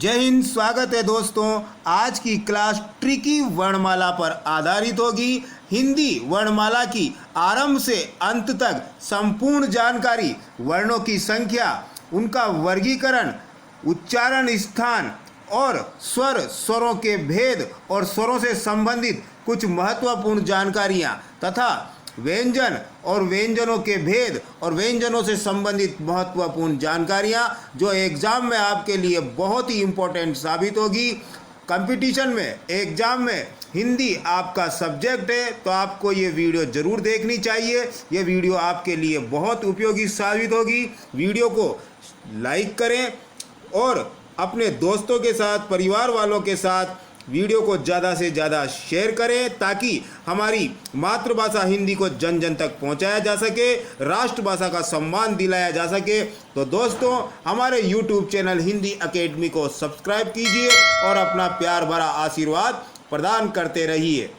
जय हिंद। स्वागत है दोस्तों। आज की क्लास ट्रिकी वर्णमाला पर आधारित होगी। हिंदी वर्णमाला की आरंभ से अंत तक संपूर्ण जानकारी, वर्णों की संख्या, उनका वर्गीकरण, उच्चारण स्थान और स्वरों के भेद और स्वरों से संबंधित कुछ महत्वपूर्ण जानकारियाँ तथा व्यंजन और व्यंजनों के भेद और व्यंजनों से संबंधित महत्वपूर्ण जानकारियाँ जो एग्ज़ाम में आपके लिए बहुत ही इम्पोर्टेंट साबित होगी। कंपटीशन में, एग्ज़ाम में हिंदी आपका सब्जेक्ट है तो आपको ये वीडियो ज़रूर देखनी चाहिए। ये वीडियो आपके लिए बहुत उपयोगी साबित होगी। वीडियो को लाइक करें और अपने दोस्तों के साथ, परिवार वालों के साथ वीडियो को ज़्यादा से ज़्यादा शेयर करें ताकि हमारी मातृभाषा हिंदी को जन जन तक पहुंचाया जा सके, राष्ट्रभाषा का सम्मान दिलाया जा सके। तो दोस्तों, हमारे YouTube चैनल हिंदी अकेडमी को सब्सक्राइब कीजिए और अपना प्यार भरा आशीर्वाद प्रदान करते रहिए।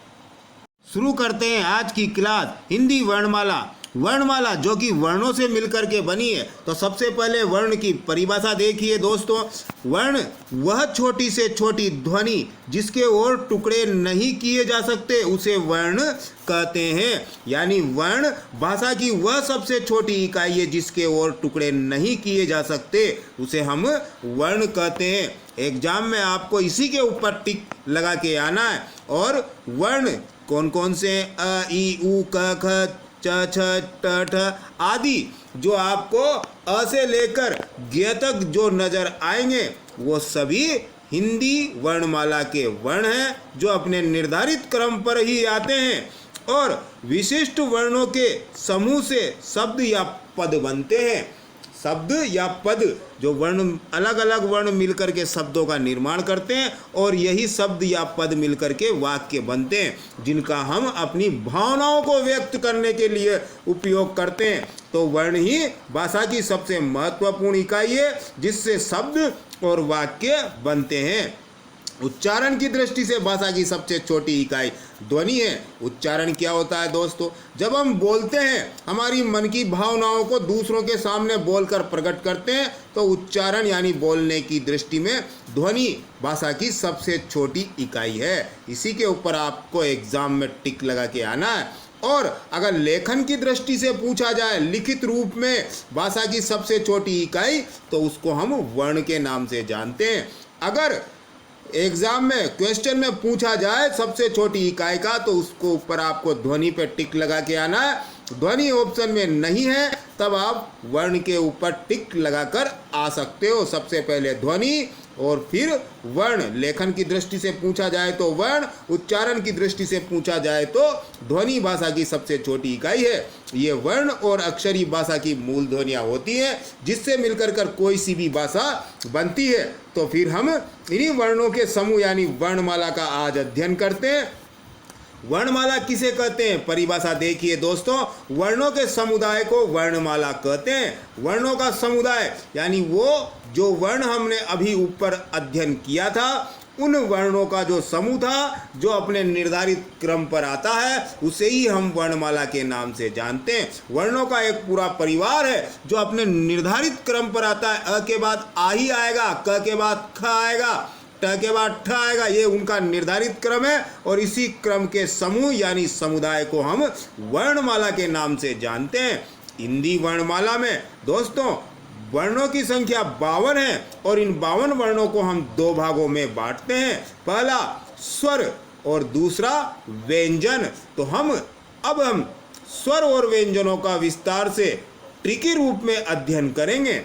शुरू करते हैं आज की क्लास। हिंदी वर्णमाला। वर्णमाला जो कि वर्णों से मिलकर के बनी है, तो सबसे पहले वर्ण की परिभाषा देखिए दोस्तों। वर्ण वह छोटी से छोटी ध्वनि जिसके और टुकड़े नहीं किए जा सकते उसे वर्ण कहते हैं। यानी वर्ण भाषा की वह सबसे छोटी इकाई है जिसके और टुकड़े नहीं किए जा सकते, उसे हम वर्ण कहते हैं। एग्जाम में आपको इसी के ऊपर टिक लगा के आना है। और वर्ण कौन कौन से? अ, ई, उ, क, ख, च, छ, ट, ठ आदि जो आपको अ से लेकर ग तक जो नजर आएंगे वो सभी हिंदी वर्णमाला के वर्ण हैं जो अपने निर्धारित क्रम पर ही आते हैं और विशिष्ट वर्णों के समूह से शब्द या पद बनते हैं। शब्द या पद जो वर्ण, अलग अलग वर्ण मिलकर के शब्दों का निर्माण करते हैं और यही शब्द या पद मिलकर के वाक्य बनते हैं जिनका हम अपनी भावनाओं को व्यक्त करने के लिए उपयोग करते हैं। तो वर्ण ही भाषा की सबसे महत्वपूर्ण इकाई है जिससे शब्द और वाक्य बनते हैं। उच्चारण की दृष्टि से भाषा की सबसे छोटी इकाई ध्वनि है। उच्चारण क्या होता है दोस्तों? जब हम बोलते हैं, हमारी मन की भावनाओं को दूसरों के सामने बोलकर प्रकट करते हैं, तो उच्चारण यानी बोलने की दृष्टि में ध्वनि भाषा की सबसे छोटी इकाई है। इसी के ऊपर आपको एग्जाम में टिक लगा के आना है। और अगर लेखन की दृष्टि से पूछा जाए, लिखित रूप में भाषा की सबसे छोटी इकाई, तो उसको हम वर्ण के नाम से जानते हैं। अगर एग्जाम में क्वेश्चन में पूछा जाए सबसे छोटी इकाई का, तो उसको ऊपर आपको ध्वनि पे टिक लगा के आना है। ध्वनि ऑप्शन में नहीं है तब आप वर्ण के ऊपर टिक लगाकर आ सकते हो। सबसे पहले ध्वनि और फिर वर्ण। लेखन की दृष्टि से पूछा जाए तो वर्ण, उच्चारण की दृष्टि से पूछा जाए तो ध्वनि भाषा की सबसे छोटी इकाई है। ये वर्ण और अक्षरी भाषा की मूल ध्वनियाँ होती हैं जिससे मिलकर कर कोई सी भी भाषा बनती है। तो फिर हम इन्हीं वर्णों के समूह यानी वर्णमाला का आज अध्ययन करते हैं। वर्णमाला किसे कहते हैं? परिभाषा देखिए दोस्तों। वर्णों के समुदाय को वर्णमाला कहते हैं। वर्णों का समुदाय यानी वो जो वर्ण हमने अभी ऊपर अध्ययन किया था, उन वर्णों का जो समूह था जो अपने निर्धारित क्रम पर आता है, उसे ही हम वर्णमाला के नाम से जानते हैं। वर्णों का एक पूरा परिवार है जो अपने निर्धारित क्रम पर आता है। अ के बाद आ ही आएगा, क के बाद ख आएगा, ट के बाद ठ आएगा। ये उनका निर्धारित क्रम है और इसी क्रम के समूह यानी समुदाय को हम वर्णमाला के नाम से जानते हैं। हिंदी वर्णमाला में दोस्तों वर्णों की संख्या 52 है और इन 52 वर्णों को हम दो भागों में बांटते हैं। पहला स्वर और दूसरा व्यंजन। तो हम स्वर और व्यंजनों का विस्तार से ट्रिकी रूप में अध्ययन करेंगे।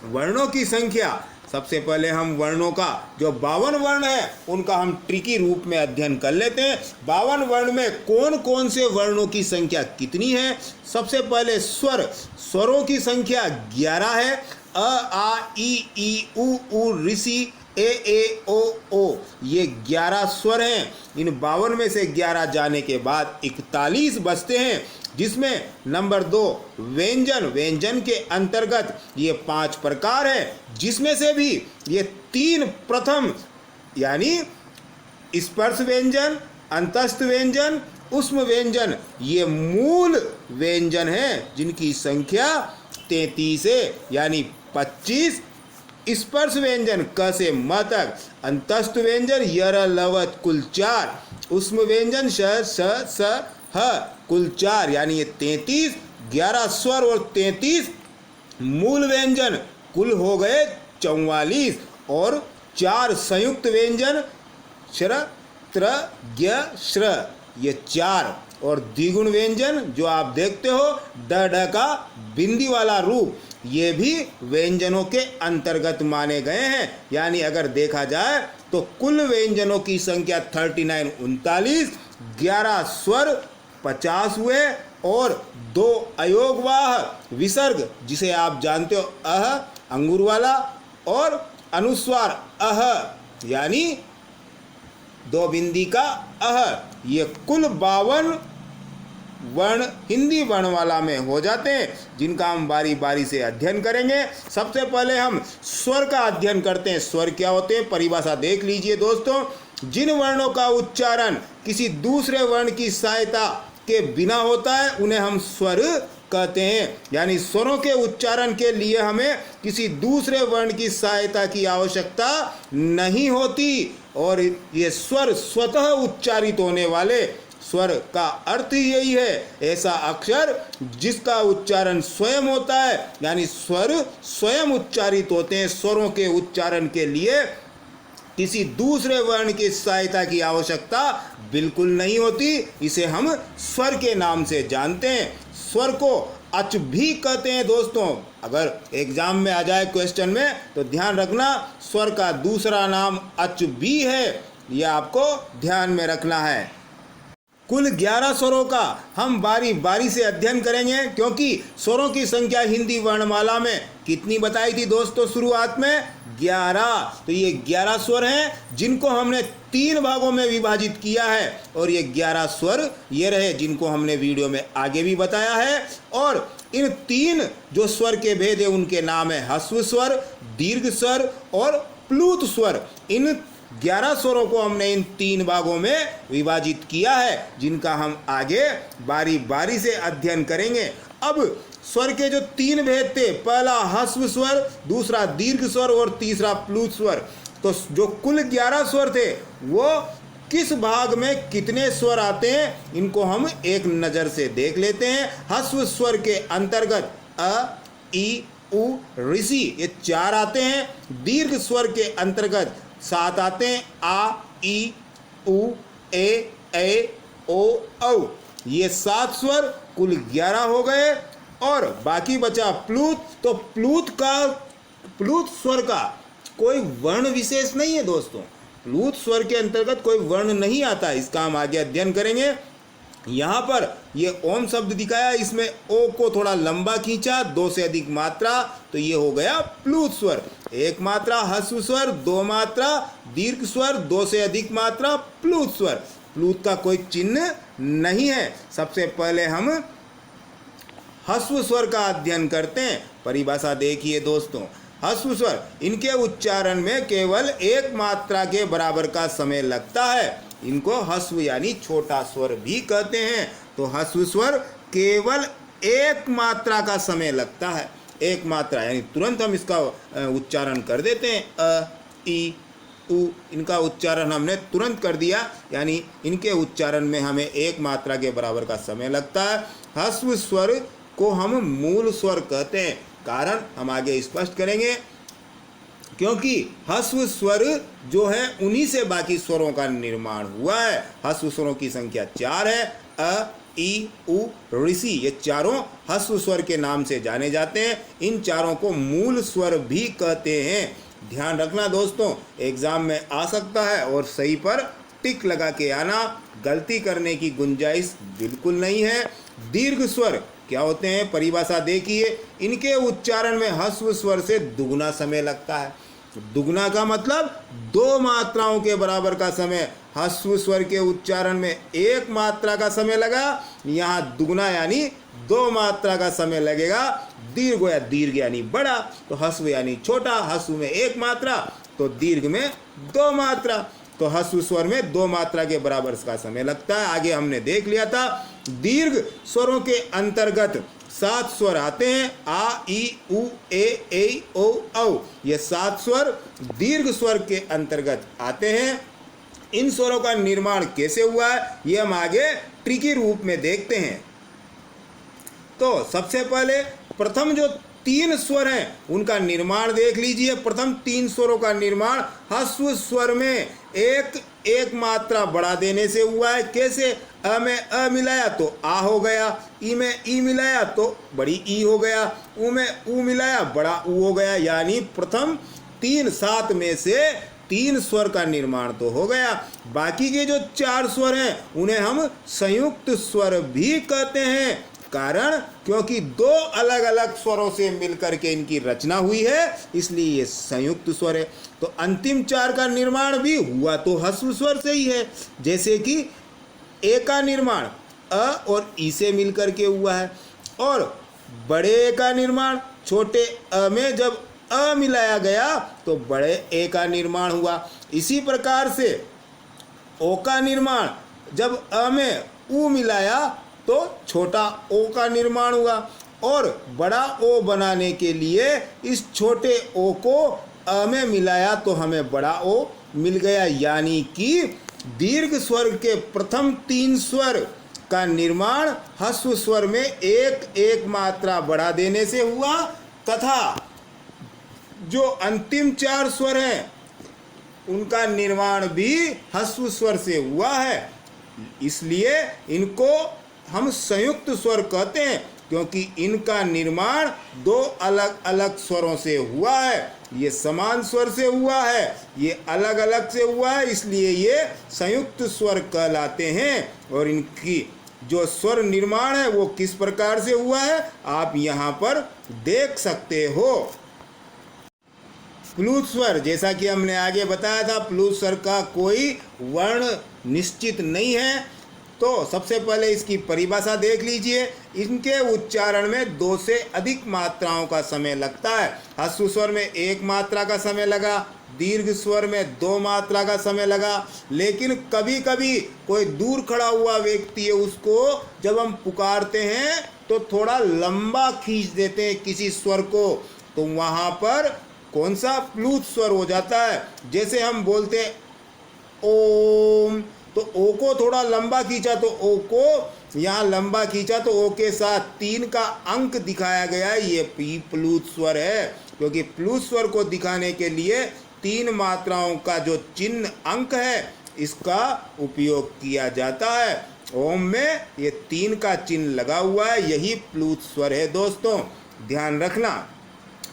वर्णों की संख्या, सबसे पहले हम वर्णों का जो 52 वर्ण है उनका हम ट्रिकी रूप में अध्ययन कर लेते हैं। 52 वर्ण में कौन कौन से वर्णों की संख्या कितनी है? सबसे पहले स्वर। स्वरों की संख्या 11 है। अ, आ, ई, उ, ऋषि, ए, ओ। ये 11 स्वर हैं। इन 52 में से 11 जाने के बाद 41 बचते हैं जिसमें नंबर 2 व्यंजन। व्यंजन के अंतर्गत ये 5 प्रकार है जिसमें से भी ये 3 प्रथम यानी स्पर्श व्यंजन, अंतस्थ व्यंजन, ऊष्म व्यंजन, ये मूल व्यंजन हैं जिनकी संख्या 33 है। यानी 25 स्पर्श व्यंजन क से म तक, अंतस्थ व्यंजन यर लवत कुल 4, उष्म व्यंजन श स ह कुल 4, यानी ये 33, 11 स्वर और 33 मूल व्यंजन कुल हो गए 44, और 4 संयुक्त व्यंजन श्र त्र ज्ञ श्र, ये 4, और द्विगुण व्यंजन जो आप देखते हो ड ढ का बिंदी वाला रूप, ये भी व्यंजनों के अंतर्गत माने गए हैं। यानी अगर देखा जाए तो कुल व्यंजनों की संख्या 39 39, 11 स्वर 50 हुए, और 2 अयोगवाह विसर्ग जिसे आप जानते हो अह अंगूर वाला, और अनुस्वार अह यानी 2 बिंदी का अह, ये कुल 52 वर्ण हिंदी वर्णमाला में हो जाते हैं, जिनका हम बारी बारी से अध्ययन करेंगे। सबसे पहले हम स्वर का अध्ययन करते हैं। स्वर क्या होते हैं, परिभाषा देख लीजिए दोस्तों। जिन वर्णों का उच्चारण किसी दूसरे वर्ण की सहायता के बिना होता है उन्हें हम स्वर कहते हैं। यानी स्वरों के उच्चारण के लिए हमें किसी दूसरे वर्ण की सहायता की आवश्यकता नहीं होती, और ये स्वर स्वतः उच्चारित होने वाले स्वर का अर्थ ही यही है, ऐसा अक्षर जिसका उच्चारण स्वयं होता है। यानी स्वर स्वयं उच्चारित होते हैं। स्वरों के उच्चारण के लिए किसी दूसरे वर्ण की सहायता की आवश्यकता बिल्कुल नहीं होती, इसे हम स्वर के नाम से जानते हैं। स्वर को अच भी कहते हैं दोस्तों। अगर एग्जाम में आ जाए क्वेश्चन में तो ध्यान रखना, स्वर का दूसरा नाम अच भी है, यह आपको ध्यान में रखना है। कुल 11 स्वरों का हम बारी बारी से अध्ययन करेंगे, क्योंकि स्वरों की संख्या हिंदी वर्णमाला में कितनी बताई थी दोस्तों शुरुआत में, 11। तो ये 11 स्वर हैं जिनको हमने 3 भागों में विभाजित किया है, और ये 11 स्वर ये रहे जिनको हमने वीडियो में आगे भी बताया है। और इन 3 जो स्वर के भेद है उनके नाम है ह्रस्व स्वर, दीर्घ स्वर और प्लूत स्वर। इन 11 स्वरों को हमने इन 3 भागों में विभाजित किया है, जिनका हम आगे बारी बारी से अध्ययन करेंगे। अब स्वर के जो 3 भेद थे, पहला ह्रस्व स्वर, दूसरा दीर्घ स्वर और तीसरा प्लूत स्वर। तो जो कुल 11 स्वर थे वो किस भाग में कितने स्वर आते हैं, इनको हम एक नज़र से देख लेते हैं। ह्रस्व स्वर के अंतर्गत अ, ई, उ, ऋषि ये 4 आते हैं। दीर्घ स्वर के अंतर्गत 7 आते हैं, आ, ई, उ, ए, ओ, औ। ये 7 स्वर कुल 11 हो गए, और बाकी बचा प्लूत। तो प्लूत स्वर का कोई वर्ण विशेष नहीं है दोस्तों। प्लूत स्वर के अंतर्गत कोई वर्ण नहीं आता, इसका हम आगे अध्ययन करेंगे। यहाँ पर ये ओम शब्द दिखाया, इसमें ओ को थोड़ा लंबा खींचा, 2 से अधिक मात्रा, तो ये हो गया प्लूत स्वर। 1 मात्रा ह्रस्व स्वर, 2 मात्रा दीर्घ स्वर, 2 से अधिक मात्रा प्लूत स्वर। प्लूत का कोई चिन्ह नहीं है। सबसे पहले हम ह्रस्व स्वर का अध्ययन करते हैं। परिभाषा देखिए दोस्तों, ह्रस्व स्वर, इनके उच्चारण में केवल 1 मात्रा के बराबर का समय लगता है। इनको ह्रस्व यानी छोटा स्वर भी कहते हैं। तो ह्रस्व स्वर केवल 1 मात्रा का समय लगता है। 1 मात्रा यानी तुरंत हम इसका उच्चारण कर देते हैं। अ, ई, उ, इनका उच्चारण हमने तुरंत कर दिया, यानी इनके उच्चारण में हमें 1 मात्रा के बराबर का समय लगता है। ह्रस्व स्वर को हम मूल स्वर कहते हैं। कारण हम आगे स्पष्ट करेंगे, क्योंकि ह्रस्व स्वर जो है उन्हीं से बाकी स्वरों का निर्माण हुआ है। ह्रस्व स्वरों की संख्या 4 है। अ, ई, उ, ऋषि ये चारों ह्रस्व स्वर के नाम से जाने जाते हैं। इन चारों को मूल स्वर भी कहते हैं। ध्यान रखना दोस्तों, एग्जाम में आ सकता है, और सही पर टिक लगा के आना, गलती करने की गुंजाइश बिल्कुल नहीं है। दीर्घ स्वर क्या होते हैं, परिभाषा देखिए। इनके उच्चारण में ह्रस्व स्वर से दुगुना समय लगता है। दुगुना का मतलब 2 मात्राओं के बराबर का समय। ह्रस्व स्वर के उच्चारण में 1 मात्रा का समय लगा, यहाँ दुगुना यानी 2 मात्रा का समय लगेगा। दीर्घ या दीर्घ यानी बड़ा, तो ह्रस्व यानी छोटा। ह्रस्व में 1 मात्रा, तो दीर्घ में 2 मात्रा। तो ह्रस्व स्वर में 2 मात्रा के बराबर का समय लगता है। आगे हमने देख लिया था। दीर्घ स्वरों के अंतर्गत 7 स्वर आते हैं, आ, ई, उ, ए, ओ, औ। ये 7 स्वर दीर्घ स्वर के अंतर्गत आते हैं। इन स्वरों का निर्माण कैसे हुआ है ये हम आगे ट्रिकी रूप में देखते हैं। तो सबसे पहले प्रथम जो 3 स्वर हैं उनका निर्माण देख लीजिए। प्रथम 3 स्वरों का निर्माण ह्रस्व स्वर में एक मात्रा बढ़ा देने से हुआ है। कैसे? अ में अ मिलाया तो आ हो गया, ई में ई मिलाया तो बड़ी ई हो गया, उ में उ मिलाया बड़ा उ हो गया। यानी प्रथम 3 7 में से 3 स्वर का निर्माण तो हो गया। बाकी के जो 4 स्वर हैं उन्हें हम संयुक्त स्वर भी कहते हैं। कारण क्योंकि 2 अलग अलग स्वरों से मिलकर के इनकी रचना हुई है, इसलिए ये संयुक्त स्वर है। तो अंतिम 4 का निर्माण भी हुआ तो ह्रस्व स्वर से ही है। जैसे कि ए का निर्माण अ और ई से मिलकर के हुआ है, और बड़े ए का निर्माण छोटे अ में जब अ मिलाया गया तो बड़े ए का निर्माण हुआ। इसी प्रकार से ओ का निर्माण जब अ में उ मिलाया तो छोटा ओ का निर्माण हुआ, और बड़ा ओ बनाने के लिए इस छोटे ओ को अ में मिलाया तो हमें बड़ा ओ मिल गया। यानी कि दीर्घ स्वर के प्रथम 3 स्वर का निर्माण ह्रस्व स्वर में एक मात्रा बढ़ा देने से हुआ, तथा जो अंतिम 4 स्वर हैं उनका निर्माण भी ह्रस्व स्वर से हुआ है। इसलिए इनको हम संयुक्त स्वर कहते हैं, क्योंकि इनका निर्माण 2 अलग अलग स्वरों से हुआ है। ये समान स्वर से हुआ है, ये अलग अलग से हुआ है, इसलिए ये संयुक्त स्वर कहलाते हैं। और इनकी जो स्वर निर्माण है वो किस प्रकार से हुआ है आप यहाँ पर देख सकते हो। प्लुत स्वर, जैसा कि हमने आगे बताया था, प्लुत स्वर का कोई वर्ण निश्चित नहीं है। तो सबसे पहले इसकी परिभाषा देख लीजिए। इनके उच्चारण में 2 से अधिक मात्राओं का समय लगता है। ह्रस्व स्वर में 1 मात्रा का समय लगा, दीर्घ स्वर में 2 मात्रा का समय लगा। लेकिन कभी कभी कोई दूर खड़ा हुआ व्यक्ति है, उसको जब हम पुकारते हैं तो थोड़ा लंबा खींच देते हैं किसी स्वर को, तो वहाँ पर कौन सा प्लुत स्वर हो जाता है। जैसे हम बोलते हैं ओम, तो ओ को थोड़ा लंबा खींचा तो ओ को यहाँ लंबा खींचा तो ओ के साथ 3 का अंक दिखाया गया है, ये प्लुत स्वर है। क्योंकि प्लुत स्वर को दिखाने के लिए 3 मात्राओं का जो चिन्ह अंक है इसका उपयोग किया जाता है। ओम में ये 3 का चिन्ह लगा हुआ है, यही प्लुत स्वर है दोस्तों, ध्यान रखना।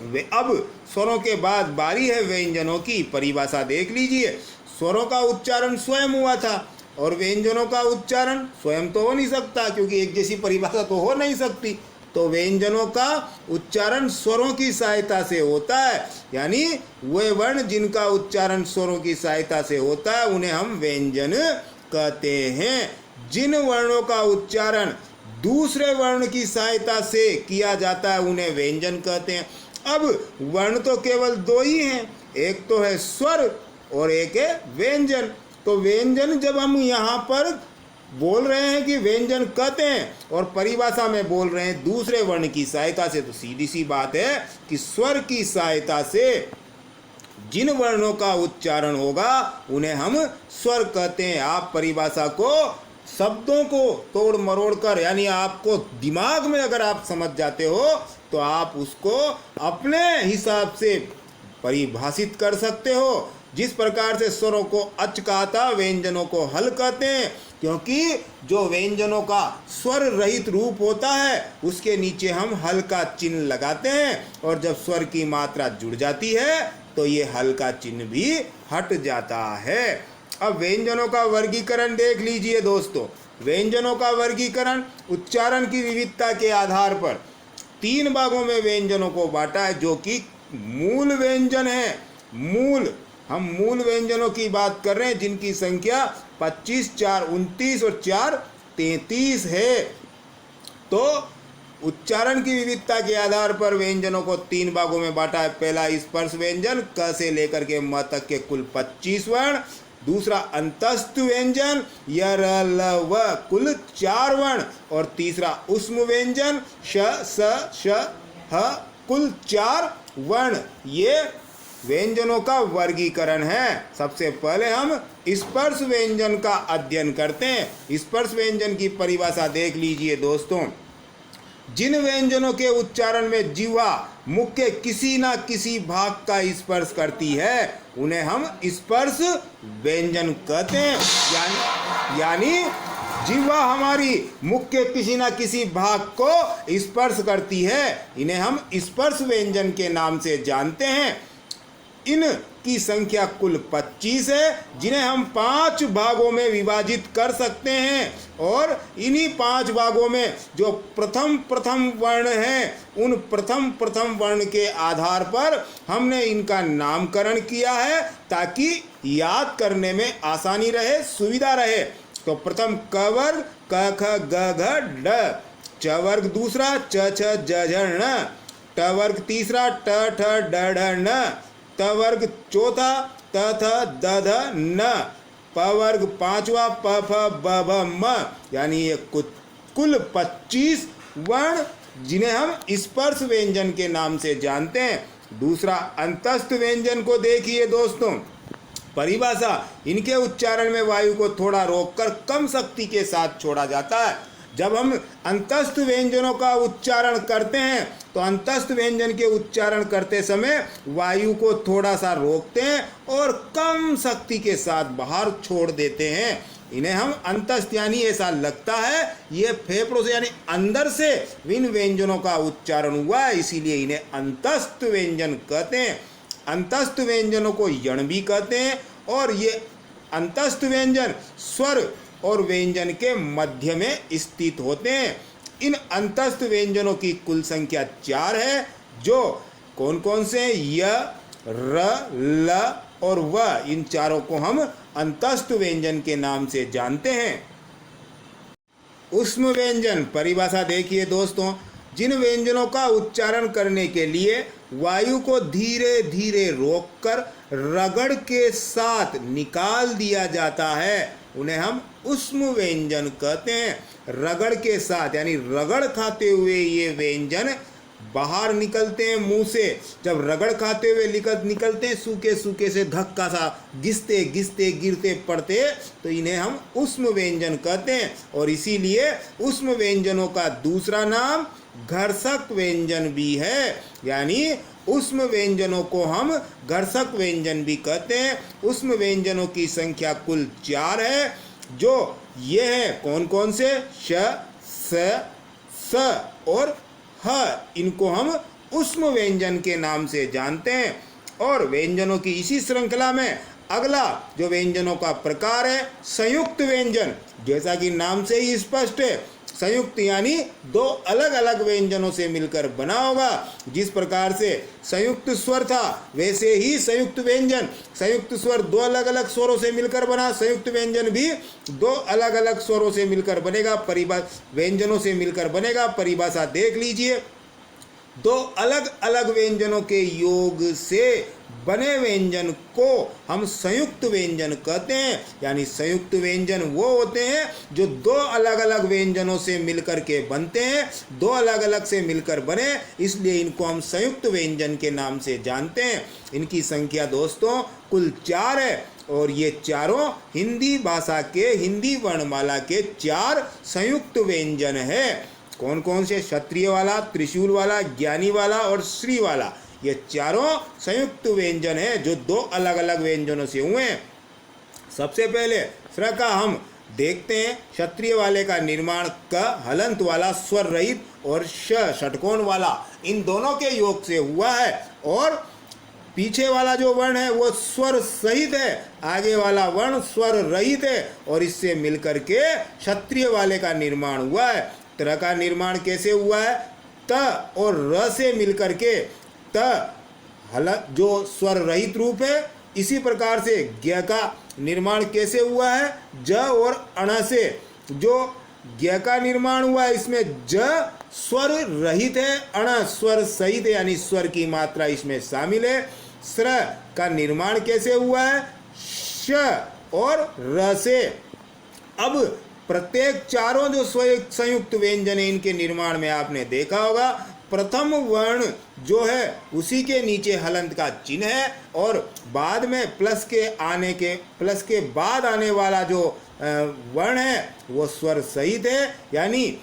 वे अब स्वरों के बाद बारी है व्यंजनों की। परिभाषा देख लीजिए। स्वरों का उच्चारण स्वयं हुआ था और व्यंजनों का उच्चारण स्वयं तो हो नहीं सकता, क्योंकि एक जैसी परिभाषा तो हो नहीं सकती। तो व्यंजनों का उच्चारण स्वरों की सहायता से होता है। यानी वे वर्ण जिनका उच्चारण स्वरों की सहायता से होता है उन्हें हम व्यंजन कहते हैं। जिन वर्णों का उच्चारण दूसरे वर्ण की सहायता से किया जाता है उन्हें व्यंजन कहते हैं। अब वर्ण तो केवल 2 ही हैं, एक तो है स्वर और एक है व्यंजन। तो व्यंजन जब हम यहाँ पर बोल रहे हैं कि व्यंजन कहते हैं और परिभाषा में बोल रहे हैं दूसरे वर्ण की सहायता से, तो सीधी सी बात है कि स्वर की सहायता से जिन वर्णों का उच्चारण होगा उन्हें हम स्वर कहते हैं। आप परिभाषा को शब्दों को तोड़ मरोड़ कर, यानी आपको दिमाग में अगर आप समझ जाते हो तो आप उसको अपने हिसाब से परिभाषित कर सकते हो। जिस प्रकार से स्वरों को अच कहा था, व्यंजनों को हल कहते हैं, क्योंकि जो व्यंजनों का स्वर रहित रूप होता है उसके नीचे हम हल का चिन्ह लगाते हैं, और जब स्वर की मात्रा जुड़ जाती है तो ये हल का चिन्ह भी हट जाता है। अब व्यंजनों का वर्गीकरण देख लीजिए दोस्तों। व्यंजनों का वर्गीकरण उच्चारण की विविधता के आधार पर 3 भागों में व्यंजनों को बांटा है, जो कि मूल व्यंजन है। हम मूल व्यंजनों की बात कर रहे हैं जिनकी संख्या 25, 4, 29 और 4, 33 है। तो उच्चारण की विविधता के आधार पर व्यंजनों को 3 भागों में बांटा है। पहला स्पर्श व्यंजन, क से लेकर के म तक के कुल 25 वर्ण। दूसरा अंतस्थ व्यंजन य र ल व कुल 4 वर्ण, और तीसरा उष्म व्यंजन श स श ह कुल 4 वर्ण। ये व्यंजनों का वर्गीकरण है। सबसे पहले हम स्पर्श व्यंजन का अध्ययन करते हैं। स्पर्श व्यंजन की परिभाषा देख लीजिए दोस्तों। जिन व्यंजनों के उच्चारण में जिह्वा मुख के किसी ना किसी भाग का स्पर्श करती है उन्हें हम स्पर्श व्यंजन कहते हैं। यानी जिह्वा हमारी मुख के किसी ना किसी भाग को स्पर्श करती है, इन्हें हम स्पर्श व्यंजन के नाम से जानते हैं। इनकी संख्या कुल 25 है, जिन्हें हम 5 भागों में विभाजित कर सकते हैं, और इन्हीं 5 भागों में जो प्रथम वर्ण हैं उन प्रथम वर्ण के आधार पर हमने इनका नामकरण किया है ताकि याद करने में आसानी रहे, सुविधा रहे। तो प्रथम क वर्ग क ख ग घ ड, च वर्ग दूसरा च छ ज झ ण, ट वर्ग तीसरा ट ठ ड ढ न, त वर्ग चौथा त थ द ध न, प वर्ग पांचवा प फ ब भ म। यानी ये कुल 25 वर्ण जिन्हें हम स्पर्श व्यंजन के नाम से जानते हैं। दूसरा अंतस्थ व्यंजन को देखिए दोस्तों। परिभाषा, इनके उच्चारण में वायु को थोड़ा रोककर कम शक्ति के साथ छोड़ा जाता है। जब हम अंतस्थ व्यंजनों का उच्चारण करते हैं तो अंतस्थ व्यंजन के उच्चारण करते समय वायु को थोड़ा सा रोकते हैं और कम शक्ति के साथ बाहर छोड़ देते हैं। इन्हें हम अंतस्थ, यानी ऐसा लगता है ये फेफड़ों से यानी अंदर से इन व्यंजनों का उच्चारण हुआ है, इसीलिए इन्हें अंतस्थ व्यंजन कहते हैं। अंतस्थ व्यंजनों को यण भी कहते हैं, और ये अंतस्थ व्यंजन स्वर और व्यंजन के मध्य में स्थित होते हैं। इन अंतस्थ व्यंजनों की कुल संख्या 4 है, जो कौन कौन से य र ल और व, इन चारों को हम अंतस्थ व्यंजन के नाम से जानते हैं। उष्म व्यंजन, परिभाषा देखिए दोस्तों। जिन व्यंजनों का उच्चारण करने के लिए वायु को धीरे धीरे रोककर रगड़ के साथ निकाल दिया जाता है उन्हें हम उष्म व्यंजन कहते हैं। रगड़ के साथ यानी रगड़ खाते हुए ये व्यंजन बाहर निकलते हैं मुंह से। जब रगड़ खाते हुए निकलते हैं सूखे सूखे से धक्का सा घिसते घिसते गिरते पड़ते, तो इन्हें हम उष्म व्यंजन कहते हैं। और इसीलिए उष्म व्यंजनों का दूसरा नाम घर्षक व्यंजन भी है। यानी उष्म व्यंजनों को हम घर्षक व्यंजन भी कहते हैं। उष्म व्यंजनों की संख्या कुल 4 है, जो ये है कौन कौन से, श स और ह। इनको हम उष्म व्यंजन के नाम से जानते हैं। और व्यंजनों की इसी श्रृंखला में अगला जो व्यंजनों का प्रकार है संयुक्त व्यंजन। जैसा कि नाम से ही स्पष्ट है, संयुक्त यानी 2 अलग अलग व्यंजनों से मिलकर बना होगा। जिस प्रकार से संयुक्त स्वर था वैसे ही संयुक्त व्यंजन, संयुक्त स्वर 2 अलग अलग स्वरों से मिलकर बना, संयुक्त व्यंजन भी 2 अलग अलग स्वरों से मिलकर बनेगा, व्यंजनों से मिलकर बनेगा। परिभाषा देख लीजिए। 2 अलग अलग व्यंजनों के योग से बने व्यंजन को हम संयुक्त व्यंजन कहते हैं। यानी संयुक्त व्यंजन वो होते हैं जो 2 अलग अलग व्यंजनों से मिलकर के बनते हैं, 2 अलग अलग से मिलकर बने, इसलिए इनको हम संयुक्त व्यंजन के नाम से जानते हैं। इनकी संख्या दोस्तों कुल 4 है, और ये चारों हिंदी भाषा के हिंदी वर्णमाला के 4 संयुक्त व्यंजन है। कौन कौन से, क्षत्रिय वाला, त्रिशूल वाला, ज्ञानी वाला और श्री वाला, ये चारों संयुक्त व्यंजन हैं जो 2 अलग अलग व्यंजनों से हुए हैं। सबसे पहले स्र का हम देखते हैं। क्षत्रिय वाले का निर्माण क हलंत वाला स्वर रहित और श षटकोण वाला, इन दोनों के योग से हुआ है। और पीछे वाला जो वर्ण है वो स्वर सहित है, आगे वाला वर्ण स्वर रहित है, और इससे मिलकर के क्षत्रिय वाले का निर्माण हुआ है। त्र का निर्माण कैसे हुआ है, त और र से मिलकर के त हल जो स्वर रहित रूप है। इसी प्रकार से ज्ञ का निर्माण कैसे हुआ है, ज और अण से, जो ज्ञ का निर्माण हुआ है इसमें ज स्वर रहित है, अण स्वर सहित है, यानी स्वर की मात्रा इसमें शामिल है। स्र का निर्माण कैसे हुआ है, श और र से। अब प्रत्येक चारों जो संयुक्त व्यंजन है इनके निर्माण में आपने देखा होगा, प्रथम वर्ण जो है उसी के नीचे हलंत का चिन्ह है और बाद में प्लस के बाद आने वाला जो वर्ण है वो स्वर सहित है। यानी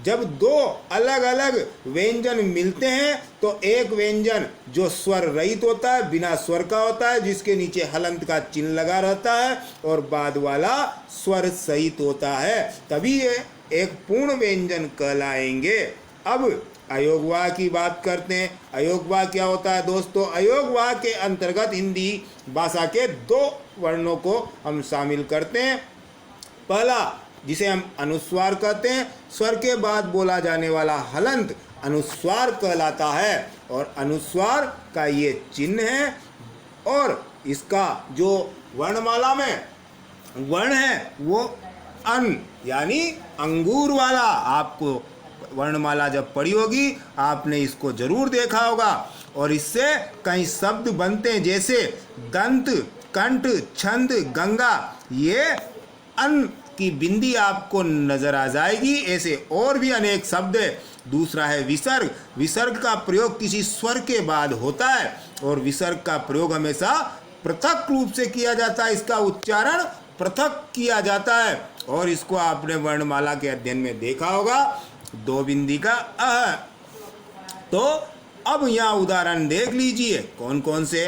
जब दो अलग अलग व्यंजन मिलते हैं तो एक व्यंजन जो स्वर रहित होता है, बिना स्वर का होता है, जिसके नीचे हलंत का चिन्ह लगा रहता है, और बाद वाला स्वर सहित होता है, तभी ये एक पूर्ण व्यंजन कहलाएंगे। अब अयोगवाह की बात करते हैं। अयोगवाह क्या होता है दोस्तों? अयोगवाह के अंतर्गत हिंदी भाषा के दो वर्णों को हम शामिल करते हैं। पहला, जिसे हम अनुस्वार कहते हैं, स्वर के बाद बोला जाने वाला हलंत अनुस्वार कहलाता है, और अनुस्वार का ये चिन्ह है, और इसका जो वर्णमाला में वर्ण है वो अन यानी अंगूर वाला। आपको वर्णमाला जब पढ़ी होगी आपने इसको जरूर देखा होगा, और इससे कई शब्द बनते हैं, जैसे दंत, कंठ, छंद, गंगा। ये अन की बिंदी आपको नजर आ जाएगी। ऐसे और भी अनेक शब्द है। दूसरा है विसर्ग। विसर्ग का प्रयोग किसी स्वर के बाद होता है, और विसर्ग का प्रयोग हमेशा पृथक रूप से किया जाता है, इसका उच्चारण पृथक किया जाता है, और इसको आपने वर्णमाला के अध्ययन में देखा होगा, दो बिंदी का अह। तो अब यहाँ उदाहरण देख लीजिए कौन कौन से।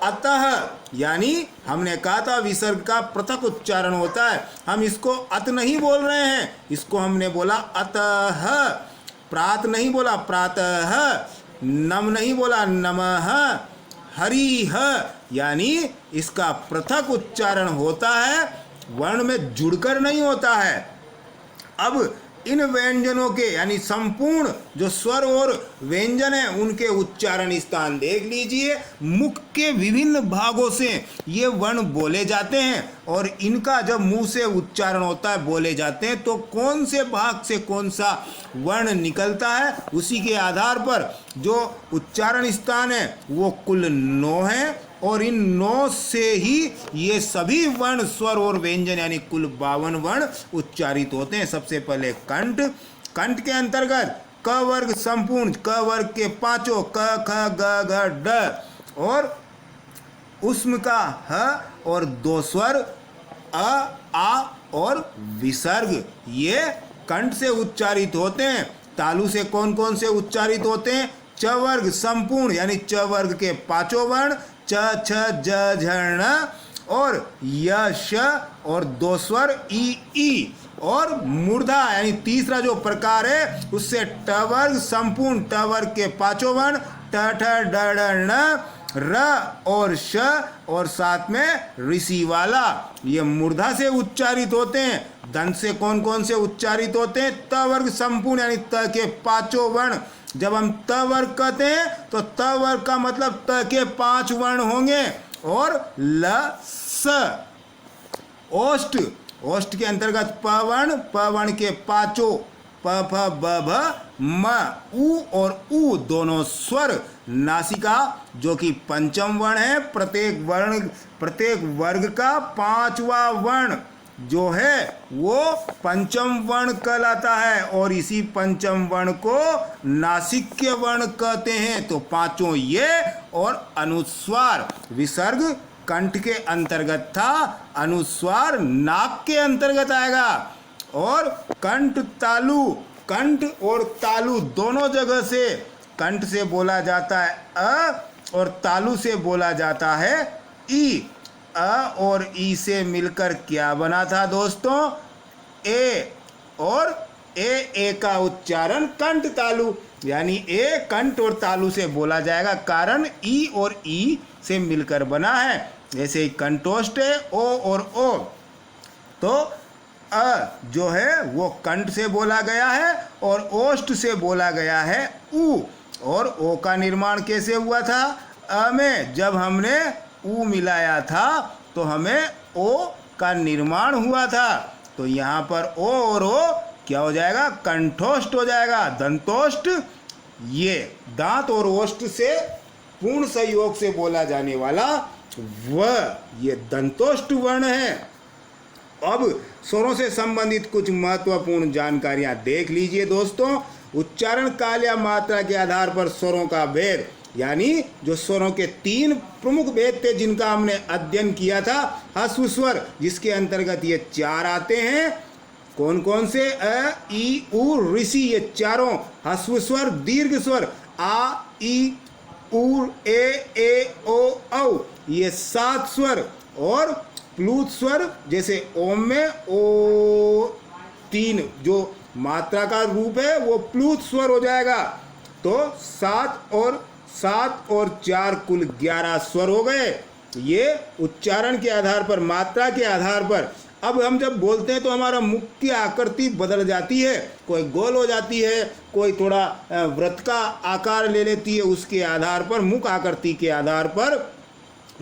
अतः, यानी हमने कहा था विसर्ग का पृथक उच्चारण होता है, हम इसको अत नहीं बोल रहे हैं, इसको हमने बोला अतः। प्रात नहीं बोला प्रातः, नम नहीं बोला नमः, हरिः, यानी इसका पृथक उच्चारण होता है, वर्ण में जुड़कर नहीं होता है। अब इन व्यंजनों के यानी संपूर्ण जो स्वर और व्यंजन है उनके उच्चारण स्थान देख लीजिए। मुख के विभिन्न भागों से ये वर्ण बोले जाते हैं, और इनका जब मुंह से उच्चारण होता है, बोले जाते हैं, तो कौन से भाग से कौन सा वर्ण निकलता है उसी के आधार पर जो उच्चारण स्थान है वो कुल 9 है, और इन 9 से ही ये सभी वर्ण, स्वर और व्यंजन यानी कुल 52 वर्ण उच्चारित होते हैं। सबसे पहले कंठ। कंठ के अंतर्गत क वर्ग संपूर्ण, क वर्ग के पांचों क, ख, ग, घ, ड, और उष्म का ह, और दो स्वर अ, आ और विसर्ग, ये कंठ से उच्चारित होते हैं। तालु से कौन कौन से उच्चारित होते हैं? च वर्ग संपूर्ण यानी च वर्ग के पांचों वर्ण च, छ, ज, झ, ण, और य, श, और दो स्वर ई, ई, और मूर्धा यानी तीसरा जो प्रकार है उससे ट वर्ग संपूर्ण, ट वर्ग के पांचों वर्ण ट, ठ, ड, ढ, ण, र और श, और साथ में ऋषि वाला, ये मूर्धा से उच्चारित होते हैं। दंत से कौन कौन से उच्चारित होते हैं? त वर्ग संपूर्ण यानी त के पांचों वर्ण। जब हम त वर्ग कहते हैं तो त वर्ग का मतलब त के 5 वर्ण होंगे, और ल, स। ओष्ठ। ओष्ठ के अंतर्गत प वर्ण के पांचों प, फ, ब, भ, म, उ और उ दोनों स्वर। नासिका जो कि पंचम वर्ण है, प्रत्येक वर्ग का 5वां वर्ण जो है वो पंचम वर्ण कहलाता है, और इसी पंचम वर्ण को नासिक्य वर्ण कहते हैं। तो पांचों ये, और अनुस्वार। विसर्ग कंठ के अंतर्गत था, अनुस्वार नाक के अंतर्गत आएगा। और कंठ तालु, कंठ और तालु दोनों जगह से, कंठ से बोला जाता है अ, और तालु से बोला जाता है ई। अ और ई से मिलकर क्या बना था दोस्तों? ए, और ए का उच्चारण कंठ तालु, यानी ए कंठ और तालु से बोला जाएगा, कारण ई और ई से मिलकर बना है। जैसे ही कंठोष्ठ है ओ और ओ, तो अ जो है वो कंठ से बोला गया है और ओष्ठ से बोला गया है उ। और ओ का निर्माण कैसे हुआ था? अ में जब हमने उ मिलाया था तो हमें ओ का निर्माण हुआ था। तो यहाँ पर ओ और ओ क्या हो जाएगा? कंठोष्ठ हो जाएगा, दंतोष्ठ। ये दांत और ओष्ठ से पूर्ण सहयोग से बोला जाने वाला व ये दंतोष्ठ वर्ण है। अब स्वरों से संबंधित कुछ महत्वपूर्ण जानकारियां देख लीजिए दोस्तों। उच्चारण काल या मात्रा के आधार पर स्वरों का भेद, यानी जो स्वरों के 3 प्रमुख भेद थे जिनका हमने अध्ययन किया था। ह्रस्व स्वर, जिसके अंतर्गत ये 4 आते हैं। कौन कौन से? अ, ई, उ, ऋषि, ये चारों ह्रस्व स्वर। दीर्घ स्वर आ, ई, उ, ए, ओ, औ, ये 7 स्वर। और प्लुत स्वर, जैसे ओम में ओ 3 जो मात्रा का रूप है वो प्लुत स्वर हो जाएगा। तो 7 और 4 कुल 11 स्वर हो गए। ये उच्चारण के आधार पर, मात्रा के आधार पर। अब हम जब बोलते हैं तो हमारा मुख की आकृति बदल जाती है, कोई गोल हो जाती है, कोई थोड़ा वृत्त का आकार ले लेती है। उसके आधार पर, मुख आकृति के आधार पर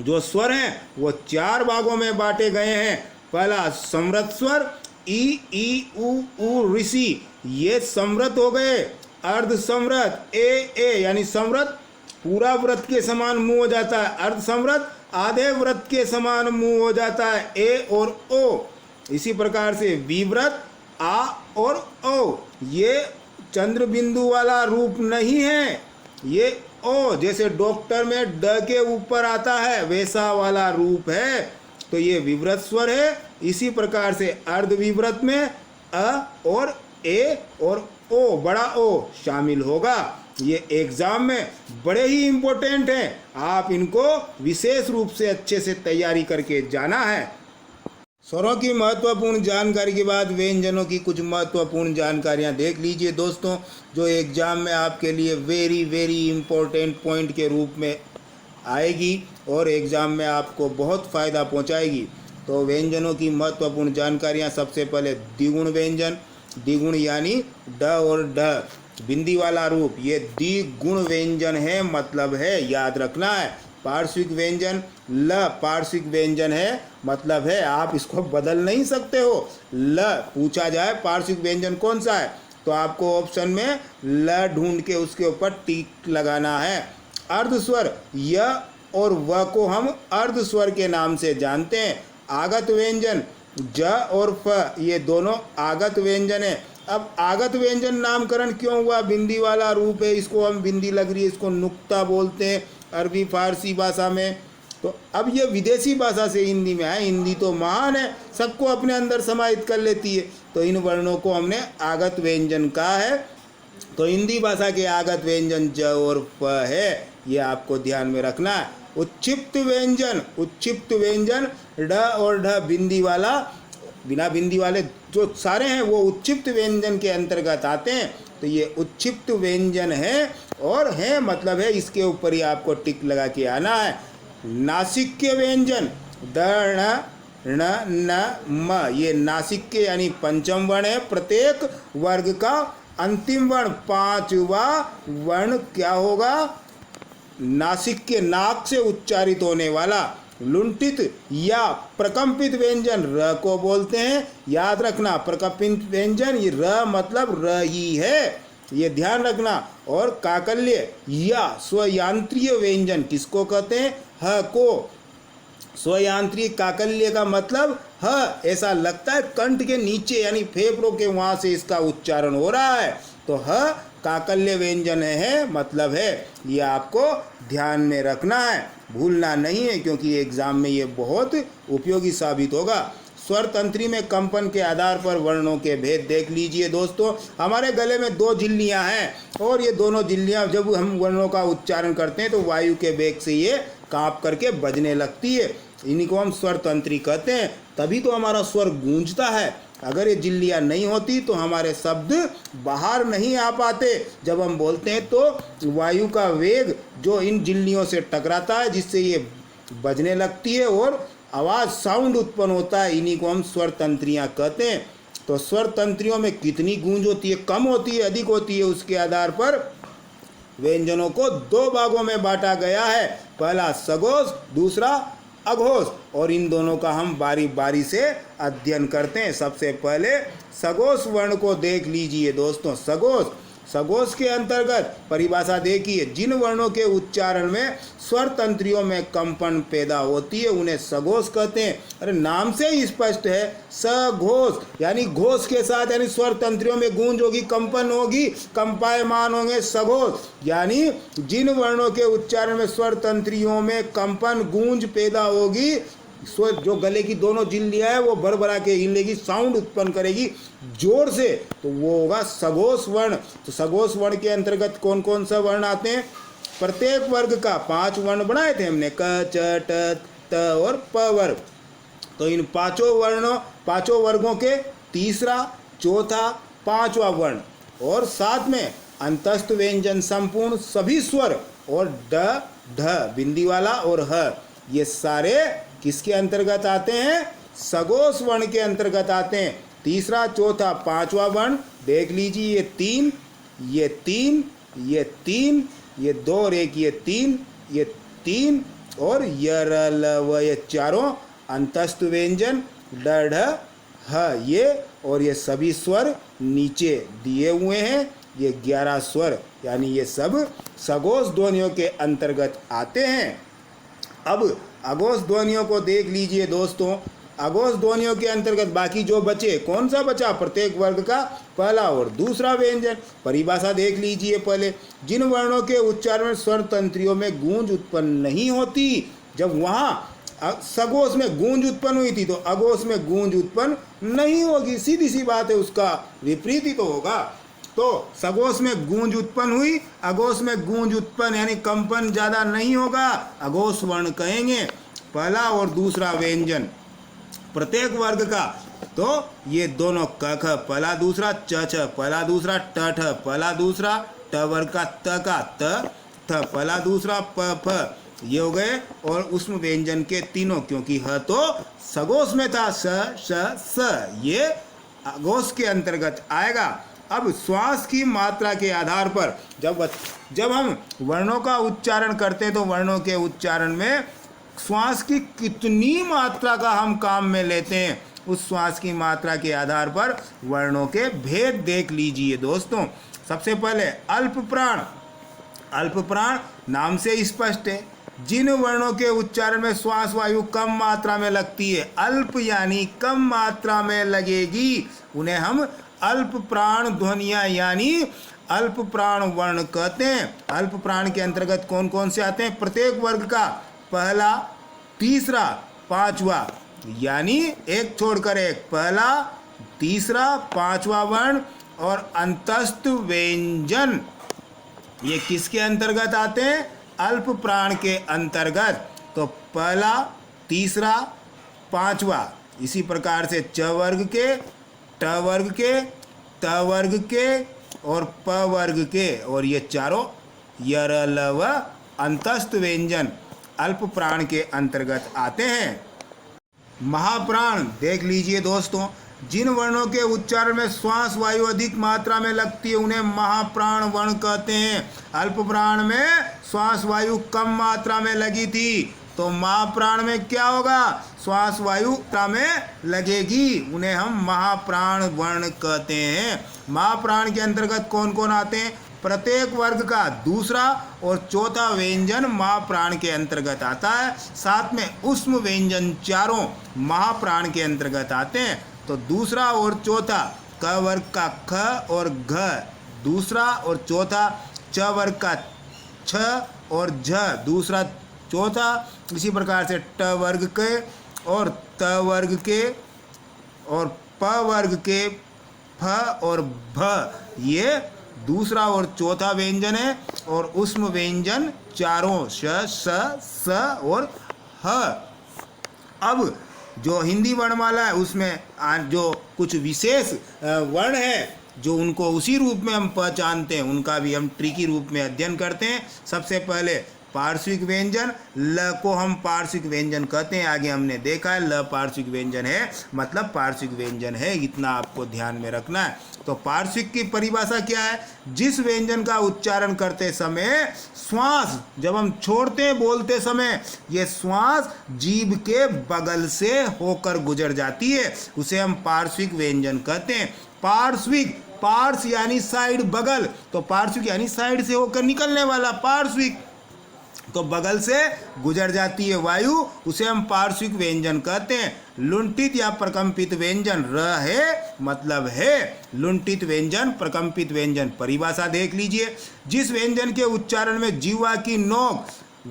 जो स्वर हैं वो 4 भागों में बांटे गए हैं। पहला समृत स्वर ई, उ, ऋषि, ये समृत हो गए। अर्ध समृत ए, यानी समृत पूरा व्रत के समान मुंह हो जाता है। अर्ध समृत आधे व्रत के समान मुंह हो जाता है, ए और ओ। इसी प्रकार से विव्रत आ और ओ, ये चंद्र बिंदु वाला रूप नहीं है, ये ओ जैसे डॉक्टर में ड के ऊपर आता है वैसा वाला रूप है। तो ये विव्रत स्वर है। इसी प्रकार से अर्ध विव्रत में अ और ए और ओ, बड़ा ओ शामिल होगा। ये एग्जाम में बड़े ही इम्पोर्टेंट हैं, आप इनको विशेष रूप से अच्छे से तैयारी करके जाना है। स्वरों की महत्वपूर्ण जानकारी के बाद व्यंजनों की कुछ महत्वपूर्ण जानकारियां देख लीजिए दोस्तों, जो एग्जाम में आपके लिए वेरी वेरी इम्पोर्टेंट पॉइंट के रूप में आएगी और एग्ज़ाम में आपको बहुत फ़ायदा पहुंचाएगी। तो व्यंजनों की महत्वपूर्ण जानकारियां, सबसे पहले द्विगुण व्यंजन। द्विगुण यानी ड और ढ, बिंदी वाला रूप, ये द्विगुण व्यंजन है, मतलब है, याद रखना है। पार्श्विक व्यंजन ल पार्श्विक व्यंजन है, मतलब है आप इसको बदल नहीं सकते हो। ल पूछा जाए पार्श्विक व्यंजन कौन सा है तो आपको ऑप्शन में ल ढूंढ के उसके ऊपर टिक लगाना है। अर्ध स्वर य और व को हम अर्ध स्वर के नाम से जानते हैं। आगत व्यंजन ज और फ, ये दोनों आगत व्यंजन है। अब आगत व्यंजन नामकरण क्यों हुआ? बिंदी वाला रूप है, इसको हम बिंदी लग रही है, इसको नुक्ता बोलते हैं अरबी फारसी भाषा में। तो अब ये विदेशी भाषा से हिंदी में आए। हिंदी तो महान है, सबको अपने अंदर समाहित कर लेती है, तो इन वर्णों को हमने आगत व्यंजन कहा है। तो हिंदी भाषा के आगत व्यंजन ज और फ है, ये आपको ध्यान में रखना है। उच्छिप्त व्यंजन, उच्छिप्त व्यंजन ड और ढ बिंदी वाला, बिना बिंदी वाले जो सारे हैं वो उच्छिप्त व्यंजन के अंतर्गत आते हैं। तो ये उच्छिप्त व्यंजन है, और है मतलब है इसके ऊपर ही आपको टिक लगा के आना है। नासिक्य व्यंजन ड ण न म, ये नासिक्य यानी पंचम वर्ण है। प्रत्येक वर्ग का अंतिम वर्ण पांचवा वर्ण क्या होगा? नासिक्य, नाक से उच्चारित होने वाला। लुंठित या प्रकंपित व्यंजन र को बोलते हैं, याद रखना। प्रकंपित व्यंजन ये र मतलब र ही है, ये ध्यान रखना। और काकल्य या स्वयांत्रीय व्यंजन किसको कहते हैं? ह को। स्वयांत्रीय काकल्य का मतलब ह, ऐसा लगता है कंठ के नीचे यानी फेफड़ों के वहाँ से इसका उच्चारण हो रहा है, तो ह काकल्य व्यंजन है, मतलब है। ये आपको ध्यान में रखना है, भूलना नहीं है, क्योंकि एग्जाम में ये बहुत उपयोगी साबित होगा। स्वर तंत्री में कंपन के आधार पर वर्णों के भेद देख लीजिए दोस्तों। हमारे गले में 2 झिल्लियां हैं, और ये दोनों झिल्लियां जब हम वर्णों का उच्चारण करते हैं तो वायु के वेग से ये कांप करके बजने लगती है। इन्हीं को हम स्वर तंत्री कहते हैं, तभी तो हमारा स्वर गूंजता है। अगर ये झिल्लियाँ नहीं होती तो हमारे शब्द बाहर नहीं आ पाते। जब हम बोलते हैं तो वायु का वेग जो इन झिल्लियों से टकराता है, जिससे ये बजने लगती है और आवाज़ साउंड उत्पन्न होता है, इन्हीं को हम स्वर तंत्रियाँ कहते हैं। तो स्वर तंत्रियों में कितनी गूंज होती है, कम होती है, अधिक होती है, उसके आधार पर व्यंजनों को 2 भागों में बांटा गया है। पहला सघोष, दूसरा अघोष, और इन दोनों का हम बारी बारी से अध्ययन करते हैं। सबसे पहले सघोष वर्ण को देख लीजिए दोस्तों। सघोष सघोष के अंतर्गत परिभाषा देखिए, जिन वर्णों के उच्चारण में स्वर तंत्रियों में कंपन पैदा होती है उन्हें सघोष कहते हैं। अरे नाम से ही स्पष्ट है, सघोष यानी घोष के साथ, यानी स्वर तंत्रियों में गूंज होगी, कंपन होगी, कंपायमान होंगे, सघोष यानी जिन वर्णों के उच्चारण में स्वर तंत्रियों में कंपन गूंज पैदा होगी, स्वर जो गले की दोनों झिल्लियां है वो भरभरा के हिलेगी, साउंड उत्पन्न करेगी जोर से, तो वो होगा सघोष वर्ण। तो सघोष वर्ण के अंतर्गत कौन कौन सा वर्ण आते हैं? प्रत्येक वर्ग का 5 वर्ण बनाए थे हमने, क च ट त और प वर्ग। तो इन पांचों वर्गों के तीसरा, चौथा, पांचवा वर्ण और साथ में अंतस्थ व्यंजन संपूर्ण सभी स्वर और ड ढ बिंदी वाला और ह, ये सारे किसके अंतर्गत आते हैं? सघोष वर्ण के अंतर्गत आते हैं। तीसरा, चौथा, पांचवा वर्ण देख लीजिए, ये 3, ये 3, ये 3, ये 2 और 1, ये 3, ये 3 और य र ल व, ये चारों अंतस्थ व्यंजन ड ढ ह, ये और ये सभी स्वर नीचे दिए हुए हैं, ये 11 स्वर, यानी ये सब सघोष ध्वनियों के अंतर्गत आते हैं। अब अघोष ध्वनियों को देख लीजिए दोस्तों। अघोष ध्वनियों के अंतर्गत बाकी जो बचे, कौन सा बचा? प्रत्येक वर्ग का पहला और दूसरा व्यंजन। परिभाषा देख लीजिए पहले, जिन वर्णों के उच्चारण में स्वर तंत्रियों में गूंज उत्पन्न नहीं होती, जब वहाँ सघोष में गूंज उत्पन्न हुई थी तो अघोष में गूंज उत्पन्न नहीं होगी, सीधी सी बात है, उसका विपरीत ही तो होगा। तो सघोष में गूंज उत्पन्न हुई, अघोष में गूंज उत्पन्न यानी कंपन ज़्यादा नहीं होगा, अघोष वर्ण कहेंगे। पहला और दूसरा व्यंजन प्रत्येक वर्ग का, तो ये दोनों क ख, पहला दूसरा, च छ, पहला दूसरा, ट ठ, पहला दूसरा, ट वर्ग का त का त थ, पहला दूसरा, प फ, ये हो गए। और उसमें व्यंजन के तीनों, क्योंकि ह तो सघोष में था, स श स, ये अघोष के अंतर्गत आएगा। अब श्वास की मात्रा के आधार पर जब हम वर्णों का उच्चारण करते हैं तो वर्णों के उच्चारण में श्वास की कितनी मात्रा का हम काम में लेते हैं, उस श्वास की मात्रा के आधार पर वर्णों के भेद देख लीजिए दोस्तों। सबसे पहले अल्प प्राण। अल्प प्राण नाम से स्पष्ट है, जिन वर्णों के उच्चारण में श्वास वायु कम मात्रा में लगती है, अल्प यानी कम मात्रा में लगेगी, उन्हें हम अल्प प्राण ध्वनियाँ यानी अल्प प्राण वर्ण कहते हैं। अल्प प्राण के अंतर्गत कौन कौन से आते हैं? प्रत्येक वर्ग का पहला, तीसरा, पांचवा, यानी एक छोड़कर एक, पहला, तीसरा, पांचवा वर्ण और अंतस्थ व्यंजन, ये किसके अंतर्गत आते हैं? अल्प प्राण के अंतर्गत। तो पहला, तीसरा, पांचवा, इसी प्रकार से च वर्ग के, ट वर्ग के, त वर्ग के और प वर्ग के, और ये चारों य र ल व अंतस्थ व्यंजन अल्प प्राण के अंतर्गत आते हैं। महाप्राण देख लीजिए दोस्तों, जिन वर्णों के उच्चारण में श्वास वायु अधिक मात्रा में लगती है उन्हें महाप्राण वर्ण कहते हैं। अल्प प्राण में श्वास वायु कम मात्रा में लगी थी तो महाप्राण में क्या होगा? श्वास वायु में लगेगी, उन्हें हम महाप्राण वर्ण कहते हैं। महाप्राण के अंतर्गत कौन कौन आते हैं? प्रत्येक वर्ग का दूसरा और चौथा व्यंजन महाप्राण के अंतर्गत आता है, साथ में उष्म व्यंजन चारों महाप्राण के अंतर्गत आते हैं। तो दूसरा और चौथा, क वर्ग का ख और घ, दूसरा और चौथा, च वर्ग का छ और झ, दूसरा चौथा, इसी प्रकार से ट वर्ग के और त वर्ग के और प वर्ग के, फ और भ, ये दूसरा और चौथा व्यंजन है। और उष्म व्यंजन चारों श, स, स और ह। अब जो हिंदी वर्णमाला है उसमें जो कुछ विशेष वर्ण है जो उनको उसी रूप में हम पहचानते हैं, उनका भी हम ट्रिकी रूप में अध्ययन करते हैं। सबसे पहले पार्श्विक व्यंजन, ल को हम पार्श्विक व्यंजन कहते हैं, आगे हमने देखा है ल पार्श्विक व्यंजन है, मतलब पार्श्विक व्यंजन है, इतना आपको ध्यान में रखना है। तो पार्श्विक की परिभाषा क्या है? जिस व्यंजन का उच्चारण करते समय श्वास जब हम छोड़ते हैं बोलते समय, ये श्वास जीभ के बगल से होकर गुजर जाती है, उसे हम पार्श्विक व्यंजन कहते हैं। पार्श्विक पार्श्व यानी साइड, बगल, तो पार्श्विक यानी साइड से होकर निकलने वाला पार्श्विक, तो बगल से गुजर जाती है वायु, उसे हम पार्श्विक व्यंजन कहते हैं। लुंठित या प्रकंपित व्यंजन, र है मतलब है, लुंठित व्यंजन, प्रकंपित व्यंजन। परिभाषा देख लीजिए, जिस व्यंजन के उच्चारण में जीवा की नोक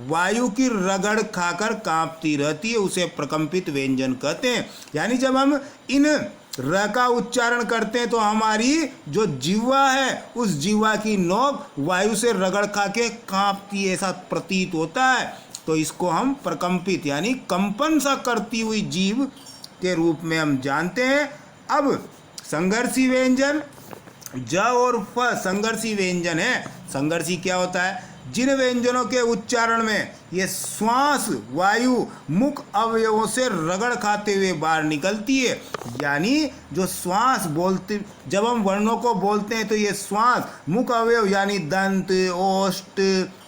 वायु की रगड़ खाकर कांपती रहती है उसे प्रकंपित व्यंजन कहते हैं। यानी जब हम इन र का उच्चारण करते हैं तो हमारी जो जीवा है उस जीवा की नोक वायु से रगड़ खा के कांपती है, ऐसा प्रतीत होता है, तो इसको हम प्रकंपित यानी कंपन सा करती हुई जीव के रूप में हम जानते हैं। अब संघर्षी व्यंजन, ज और फ संघर्षी व्यंजन है। संघर्षी क्या होता है? जिन व्यंजनों के उच्चारण में ये श्वास वायु मुख अवयवों से रगड़ खाते हुए बाहर निकलती है, यानी जो श्वास बोलते, जब हम वर्णों को बोलते हैं तो ये श्वास मुख अवयव यानी दंत, ओष्ठ,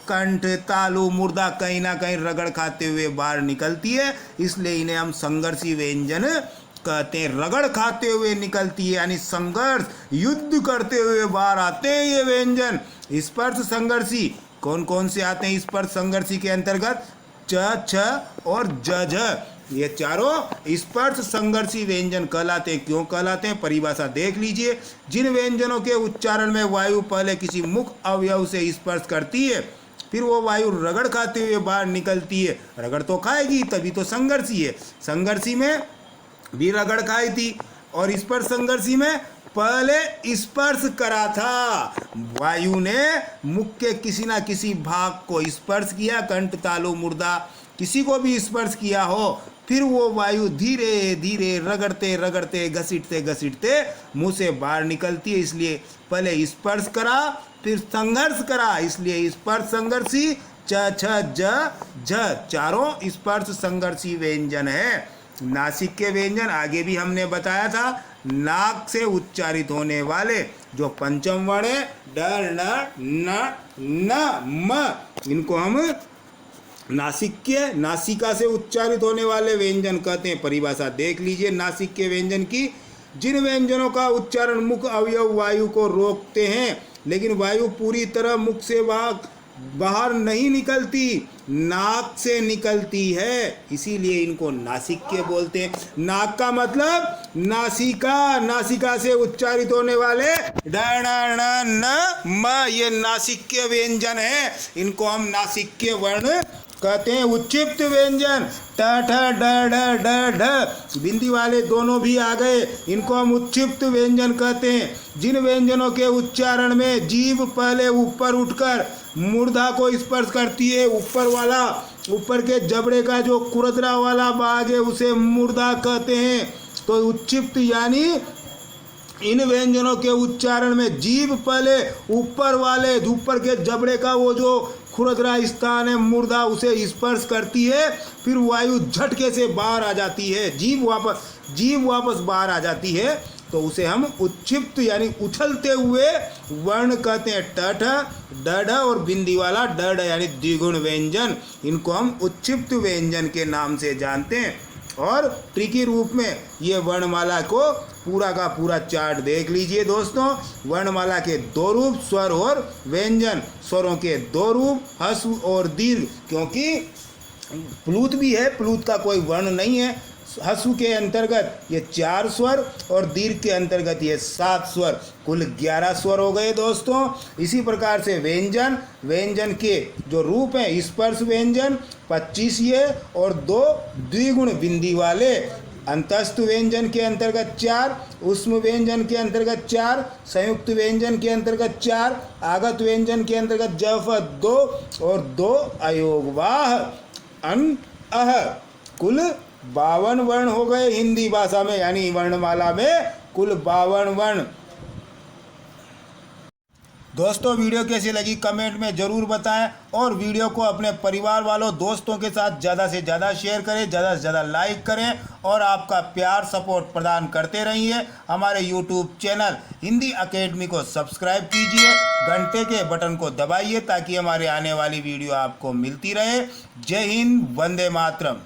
कंठ, तालु, मुर्दा कहीं ना कहीं रगड़ खाते हुए बाहर निकलती है, इसलिए इन्हें हम संघर्षी व्यंजन कहते हैं। रगड़ खाते हुए निकलती है यानी संघर्ष, युद्ध करते हुए बाहर आते हैं ये व्यंजन। स्पर्श संघर्षी कौन कौन से आते हैं स्पर्श संघर्षी के अंतर्गत? च, छ और ज, झ, ये चारों स्पर्श संघर्षी व्यंजन कहलाते हैं। क्यों कहलाते हैं? परिभाषा देख लीजिए, जिन व्यंजनों के उच्चारण में वायु पहले किसी मुख अवयव से स्पर्श करती है, फिर वो वायु रगड़ खाते हुए बाहर निकलती है। रगड़ तो खाएगी तभी तो संघर्षी है। संघर्षी में भी रगड़ खाई थी और स्पर्श संघर्षी में पहले स्पर्श करा था, वायु ने मुख के किसी ना किसी भाग को स्पर्श किया, कंठ, तालु, मुर्दा किसी को भी स्पर्श किया हो, फिर वो वायु धीरे धीरे रगड़ते रगड़ते घसीटते घसीटते मुंह से बाहर निकलती है। इसलिए पहले स्पर्श करा फिर संघर्ष करा, इसलिए स्पर्श संघर्षी च, छ, ज, झ चारों स्पर्श संघर्षी व्यंजन है। नासिक के व्यंजन आगे भी हमने बताया था, नाक से उच्चारित होने वाले जो पंचम वर्ण है ड, न, न, म, इनको हम नासिक के, नासिका से उच्चारित होने वाले व्यंजन कहते हैं। परिभाषा देख लीजिए नासिक के व्यंजन की, जिन व्यंजनों का उच्चारण मुख अवयव वायु को रोकते हैं लेकिन वायु पूरी तरह मुख से बाहर नहीं निकलती, नाक से निकलती है, इसीलिए इनको नासिक्य बोलते हैं। नाक का मतलब नासिका, नासिका से उच्चारित होने वाले ड, न, म, ये नासिक्य व्यंजन है, इनको हम नासिक्य वर्ण कहते हैं। उच्चिप्त व्यंजन ट, ठ, ड, ढ, बिंदी वाले दोनों भी आ गए, इनको हम उच्चिप्त व्यंजन कहते हैं। जिन व्यंजनों के उच्चारण में जीभ पहले ऊपर उठकर मूर्धा को स्पर्श करती है, ऊपर वाला, ऊपर के जबड़े का जो कुरदरा वाला भाग है उसे मूर्धा कहते हैं। तो उच्चिप्त यानी इन व्यंजनों के उच्चारण में जीभ पहले ऊपर वाले, ऊपर के जबड़े का वो जो खुरदरा स्थान है मूर्धा, उसे स्पर्श करती है, फिर वायु झटके से बाहर आ जाती है, जीभ वापस बाहर आ जाती है, तो उसे हम उच्छिप्त यानी उछलते हुए वर्ण कहते हैं। ट, ड और बिंदी वाला ड यानी द्विगुण व्यंजन, इनको हम उच्छिप्त व्यंजन के नाम से जानते हैं। और ट्रिकी रूप में ये वर्णमाला को पूरा का पूरा चार्ट देख लीजिए दोस्तों। वर्णमाला के दो रूप, स्वर और व्यंजन। स्वरों के दो रूप, ह्रस्व और दीर्घ, क्योंकि प्लूत भी है, प्लूत का कोई वर्ण नहीं है। ह्रस्व के अंतर्गत ये 4 स्वर और दीर्घ के अंतर्गत ये 7 स्वर, कुल 11 स्वर हो गए दोस्तों। इसी प्रकार से व्यंजन, व्यंजन के जो रूप हैं, स्पर्श व्यंजन 25 ये और 2 द्विगुण बिंदी वाले। अंतस्थ व्यंजन के अंतर्गत 4, ऊष्म व्यंजन के अंतर्गत 4, संयुक्त व्यंजन के अंतर्गत 4, आगत व्यंजन के अंतर्गत जफ 2 और 2 अयोगवाह अन अह, कुल 52 वर्ण हो गए हिंदी भाषा में, यानी वर्णमाला में कुल 52 वर्ण। दोस्तों वीडियो कैसी लगी कमेंट में ज़रूर बताएं और वीडियो को अपने परिवार वालों, दोस्तों के साथ ज़्यादा से ज़्यादा शेयर करें, ज़्यादा से ज़्यादा लाइक करें और आपका प्यार सपोर्ट प्रदान करते रहिए। हमारे यूट्यूब चैनल हिंदी अकेडमी को सब्सक्राइब कीजिए, घंटे के बटन को दबाइए ताकि हमारे आने वाली वीडियो आपको मिलती रहे। जय हिंद, वंदे मातरम।